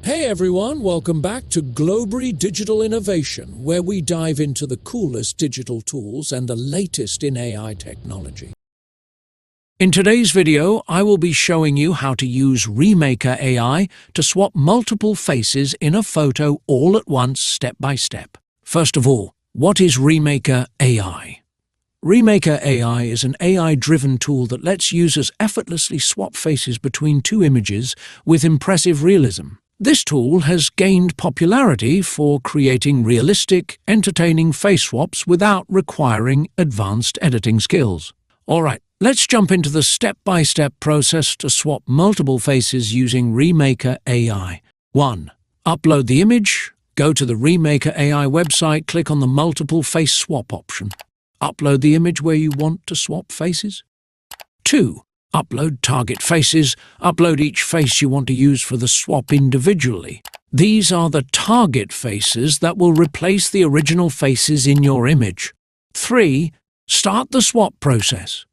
Hey everyone, welcome back to Globry Digital Innovation, where we dive into the coolest digital tools and the latest in AI technology. In today's video, I will be showing you how to use Remaker AI to swap multiple faces in a photo all at once, step by step. First of all, what is Remaker AI? Remaker AI is an AI-driven tool that lets users effortlessly swap faces between two images with impressive realism. This tool has gained popularity for creating realistic, entertaining face swaps without requiring advanced editing skills. Alright, let's jump into the step-by-step process to swap multiple faces using Remaker AI. 1. Upload the image. Go to the Remaker AI website, click on the Multiple Face Swap option. Upload the image where you want to swap faces. 2. Upload target faces. Upload each face you want to use for the swap individually. These are the target faces that will replace the original faces in your image. 3. Start the swap process.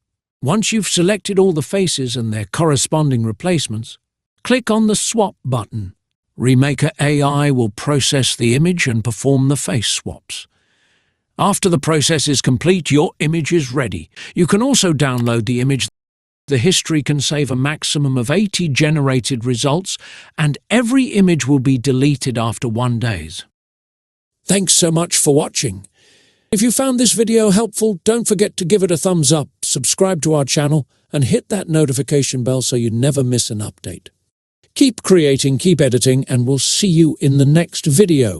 Once you've selected all the faces and their corresponding replacements, click on the Swap button. Remaker AI will process the image and perform the face swaps. After the process is complete, your image is ready. You can also download the image. The history can save a maximum of 80 generated results, and every image will be deleted after 1 day. Thanks so much for watching. If you found this video helpful, don't forget to give it a thumbs up, subscribe to our channel, and hit that notification bell so you never miss an update. Keep creating, keep editing, and we'll see you in the next video.